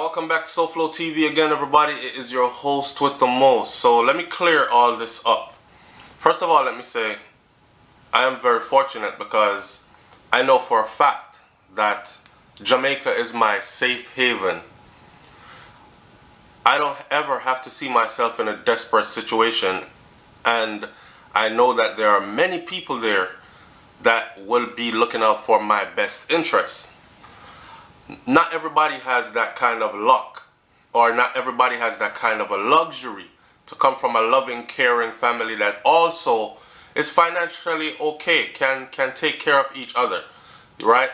welcome back to SouFLoTV again, everybody. It is your host with the most. So let me clear all this up. First of all, let me say I am very fortunate because I know for a fact that Jamaica is my safe haven. I don't ever have to see myself in a desperate situation, and I know that there are many people there that will be looking out for my best interests. Not everybody has that kind of luck, or not everybody has that kind of a luxury to come from a loving, caring family that also is financially okay, can take care of each other, right?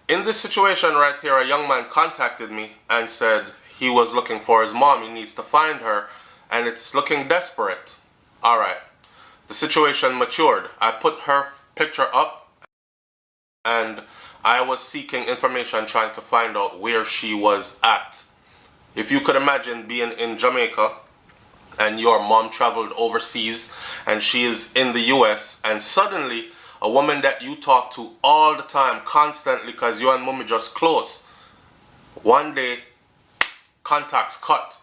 In this situation right here, a young man contacted me and said he was looking for his mom. He needs to find her, and it's looking desperate. All right, the situation matured. I put her picture up, and I was seeking information, trying to find out where she was at. If you could imagine being in Jamaica and your mom traveled overseas and she is in the US, and suddenly a woman that you talk to all the time, constantly, because you and mommy just close, one day contacts cut,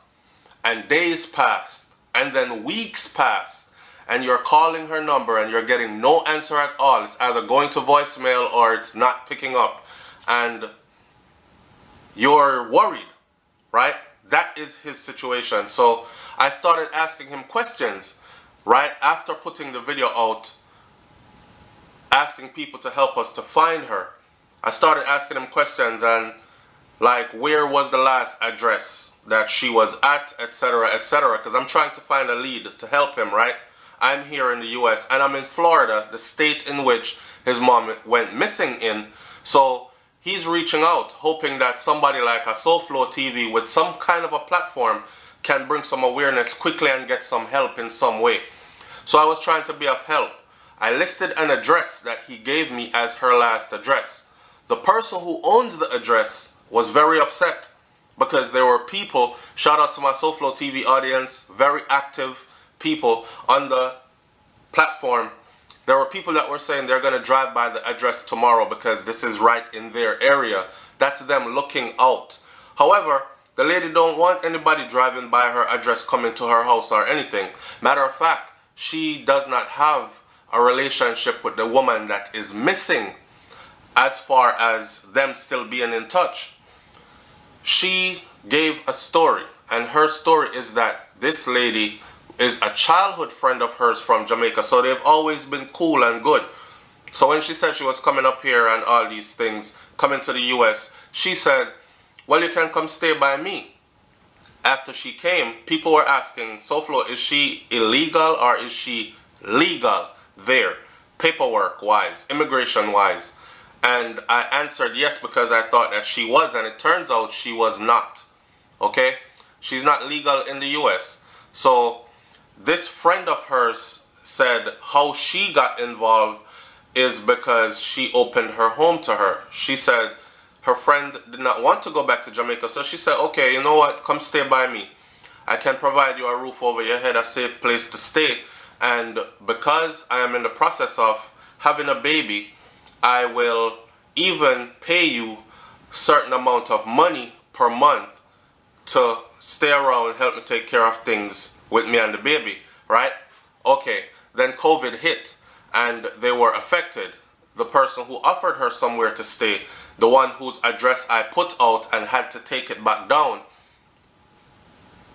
and days passed, and then weeks passed, and you're calling her number and you're getting no answer at all. It's either going to voicemail or it's not picking up, and you're worried, right? That is his situation. So I started asking him questions right after putting the video out, asking people to help us to find her. I started asking him questions, and like, where was the last address that she was at, etc., etc., because I'm trying to find a lead to help him, right? I'm here in the US, and I'm in Florida, the state in which his mom went missing in. So he's reaching out, hoping that somebody like a SouFLoTV with some kind of a platform can bring some awareness quickly and get some help in some way. So I was trying to be of help. I listed an address that he gave me as her last address. The person who owns the address was very upset because there were people, shout out to my SouFLoTV audience, very active people on the platform. There were people that were saying they're going to drive by the address tomorrow because this is right in their area. That's them looking out. However, the lady don't want anybody driving by her address coming to her house or anything. Matter of fact, she does not have a relationship with the woman that is missing as far as them still being in touch. She gave a story, and her story is that this lady is a childhood friend of hers from Jamaica, so they've always been cool and good. So when she said she was coming up here and all these things, coming to the US, she said, well, you can come stay by me. After she came, people were asking, SouFLo, is she illegal or is she legal there, paperwork wise, immigration wise? And I answered yes, because I thought that she was, and it turns out she was not. Okay, she's not legal in the US. So this friend of hers said how she got involved is because she opened her home to her. She said her friend did not want to go back to Jamaica, so she said, okay, you know what, come stay by me. I can provide you a roof over your head, a safe place to stay, and because I am in the process of having a baby, I will even pay you certain amount of money per month to stay around and help me take care of things with me and the baby, right? Okay, then COVID hit and they were affected. The person who offered her somewhere to stay, the one whose address I put out and had to take it back down,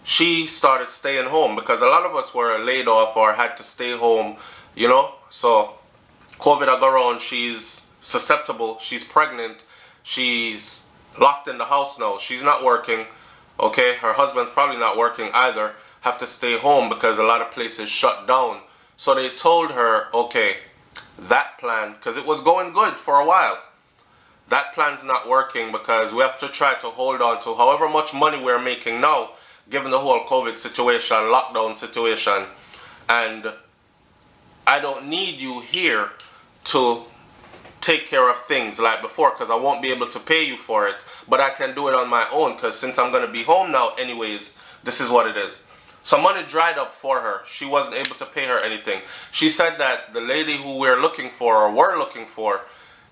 she started staying home because a lot of us were laid off or had to stay home, you know? So COVID got around, she's susceptible, she's pregnant, she's locked in the house now, she's not working. Okay, her husband's probably not working either, have to stay home because a lot of places shut down. So they told her, okay, that plan, because it was going good for a while, that plan's not working because we have to try to hold on to however much money we're making now, given the whole COVID situation, lockdown situation, and I don't need you here to take care of things like before because I won't be able to pay you for it, but I can do it on my own because since I'm going to be home now anyways, this is what it is. So money dried up for her. She wasn't able to pay her anything. She said that the lady who we're looking for or were looking for,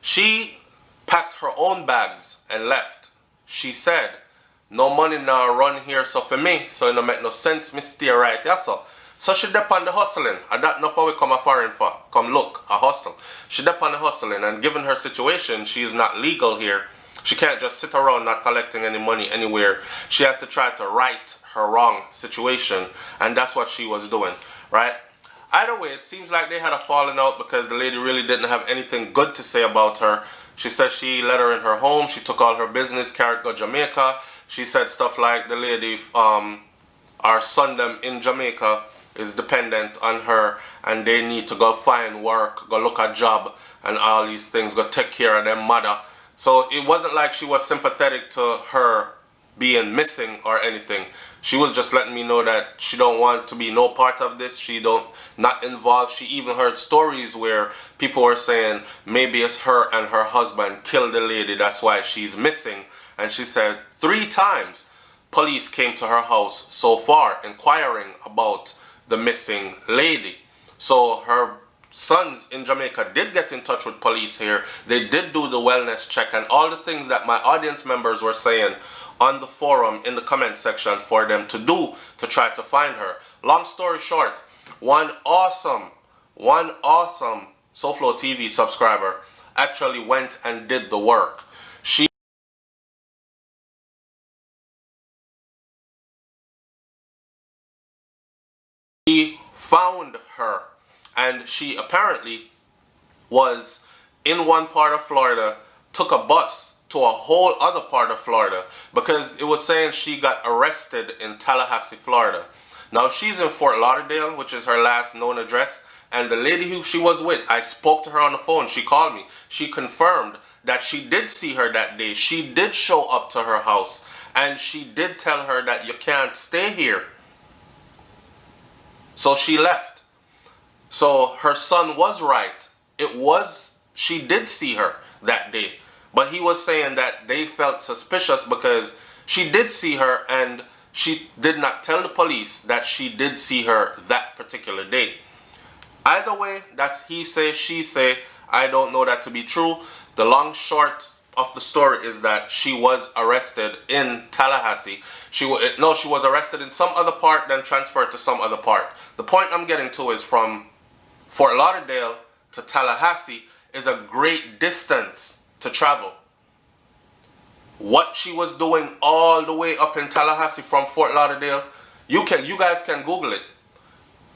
she packed her own bags and left. She said No money now run here, so for me, so it don't make no sense, me stay right here, so. So she dep on the hustling, and that not for we come a foreign for. Come look, a hustle. She dep on the hustling, and given her situation, she is not legal here. She can't just sit around not collecting any money anywhere. She has to try to right her wrong situation, and that's what she was doing, right? Either way, it seems like they had a falling out because the lady really didn't have anything good to say about her. She said she let her in her home, she took all her business, carried go Jamaica. She said stuff like the lady, our son them in Jamaica is dependent on her and they need to go find work, go look a job and all these things, go take care of their mother. So it wasn't like she was sympathetic to her being missing or anything. She was just letting me know that she don't want to be no part of this. She not involved. She even heard stories where people were saying maybe it's her and her husband killed the lady, that's why she's missing. And she said 3 times police came to her house so far inquiring about the missing lady. So her sons in Jamaica did get in touch with police here. They did do the wellness check and all the things that my audience members were saying on the forum in the comment section for them to do to try to find her. Long story short, one awesome SouFLoTV subscriber actually went and did the work. She found her, and she apparently was in one part of Florida, took a bus to a whole other part of Florida because it was saying she got arrested in Tallahassee, Florida. Now she's in Fort Lauderdale, which is her last known address, and the lady who she was with, I spoke to her on the phone. She called me. She confirmed that she did see her that day. She did show up to her house and she did tell her that you can't stay here. So she left. So her son was right. She did see her that day. But he was saying that they felt suspicious because she did see her and she did not tell the police that she did see her that particular day. Either way, that's he say, she say. I don't know that to be true. The long short of the story is that she was arrested in Tallahassee. She was arrested in some other part, then transferred to some other part. The point I'm getting to is from Fort Lauderdale to Tallahassee is a great distance to travel. What she was doing all the way up in Tallahassee from Fort Lauderdale, you guys can Google it.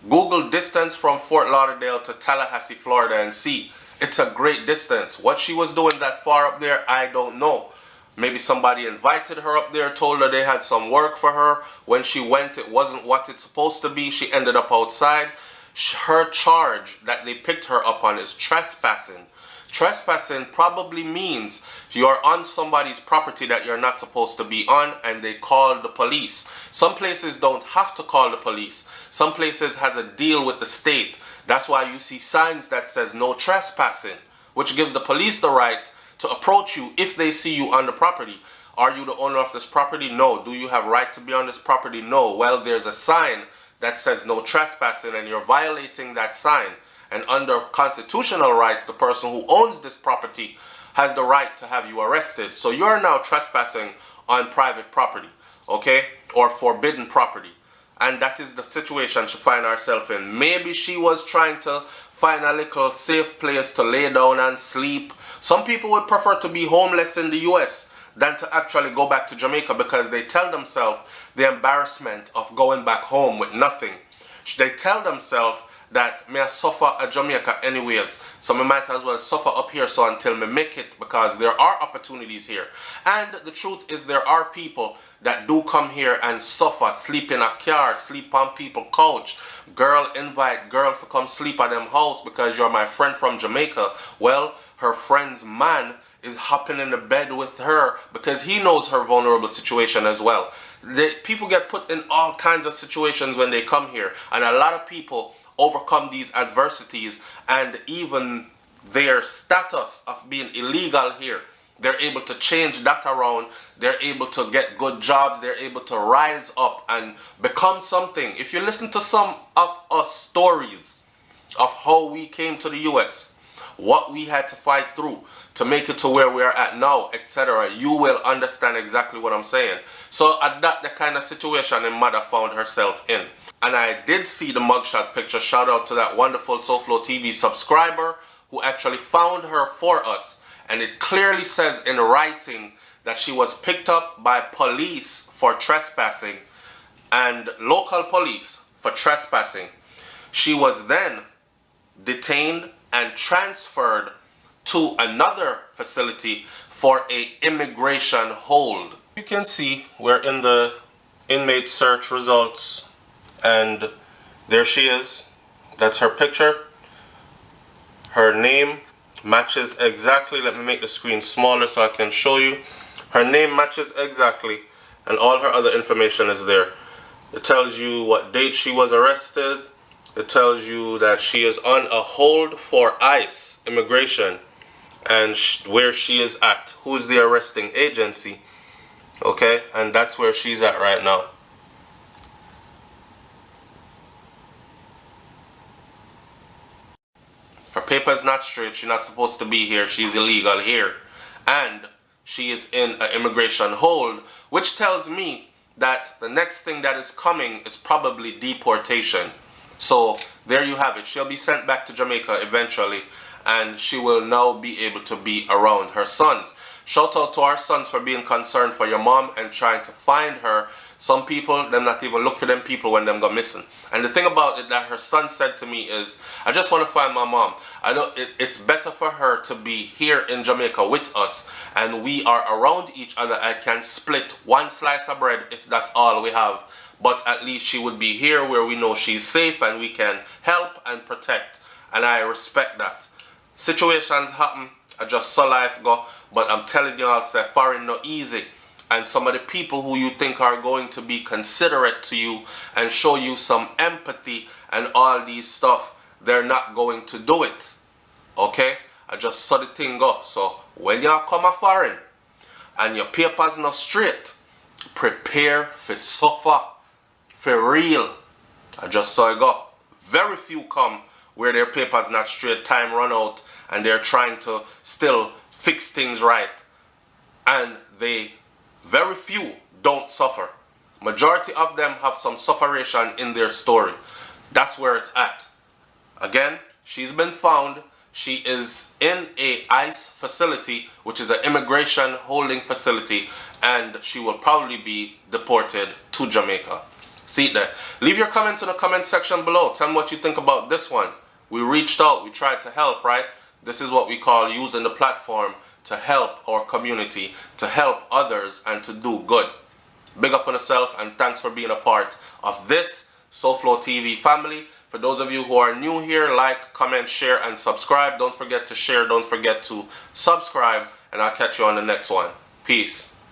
Google distance from Fort Lauderdale to Tallahassee, Florida and see. It's a great distance. What she was doing that far up there, I don't know. Maybe somebody invited her up there, told her they had some work for her. When she went, it wasn't what it's supposed to be. She ended up outside. Her charge that they picked her up on is trespassing. Trespassing probably means you're on somebody's property that you're not supposed to be on and they call the police. Some places don't have to call the police. Some places has a deal with the state. That's why you see signs that says no trespassing, which gives the police the right to approach you if they see you on the property. Are you the owner of this property? No. Do you have right to be on this property? No. Well, there's a sign that says no trespassing and you're violating that sign. And under constitutional rights, the person who owns this property has the right to have you arrested. So you're now trespassing on private property, okay? Or forbidden property. And that is the situation she find herself in. Maybe she was trying to find a little safe place to lay down and sleep. Some people would prefer to be homeless in the US than to actually go back to Jamaica because they tell themselves the embarrassment of going back home with nothing. They tell themselves that may I suffer at Jamaica anyways, so I might as well suffer up here so until me make it, because there are opportunities here. And the truth is there are people that do come here and suffer, sleep in a car, sleep on people's couch. Girl invite girl to come sleep at them house because you're my friend from Jamaica. Well, her friend's man is hopping in the bed with her because he knows her vulnerable situation as well. People get put in all kinds of situations when they come here, and a lot of people overcome these adversities, and even their status of being illegal here, they're able to change that around. They're able to get good jobs. They're able to rise up and become something. If you listen to some of us stories of how we came to the US, what we had to fight through to make it to where we are at now, etc., you will understand exactly what I'm saying. So that's the kind of situation the mother found herself in. And I did see the mugshot picture. Shout out to that wonderful SouFLoTV subscriber who actually found her for us. And it clearly says in writing that she was picked up by police for trespassing and local police for trespassing. She was then detained and transferred to another facility for a immigration hold. You can see we're in the inmate search results, and there she is. That's her picture. Her name matches exactly. Let me make the screen smaller so I can show you. Her name matches exactly, and all her other information is there. It tells you what date she was arrested. It tells you that she is on a hold for ICE, immigration, and where she is at, who's the arresting agency. Okay, and that's where she's at right now. Her paper is not straight. She's not supposed to be here. She's illegal here. And she is in an immigration hold, which tells me that the next thing that is coming is probably deportation. So there you have it. She'll be sent back to Jamaica eventually, and she will now be able to be around her sons. Shout out to our sons for being concerned for your mom and trying to find her. Some people, them not even look for them people when them go missing. And the thing about it that her son said to me is, I just want to find my mom. I know it's better for her to be here in Jamaica with us, and we are around each other. I can split one slice of bread if that's all we have. But at least she would be here where we know she's safe and we can help and protect. And I respect that. Situations happen. I just saw life go. But I'm telling y'all, say foreign not easy. And some of the people who you think are going to be considerate to you and show you some empathy and all these stuff, they're not going to do it. Okay? I just saw the thing go. So when y'all come a foreign and your papers not straight, prepare for suffer. For real. I just saw it go. Very few come where their papers not straight, time run out, and they're trying to still fix things right. And very few don't suffer. Majority of them have some sufferation in their story. That's where it's at. Again, she's been found. She is in a ICE facility, which is an immigration holding facility, and she will probably be deported to Jamaica. See it there. Leave your comments in the comment section below. Tell me what you think about this one. We reached out. We tried to help, right? This is what we call using the platform to help our community, to help others, and to do good. Big up on yourself, and thanks for being a part of this SouFLoTV family. For those of you who are new here, like, comment, share, and subscribe. Don't forget to share. Don't forget to subscribe, and I'll catch you on the next one. Peace.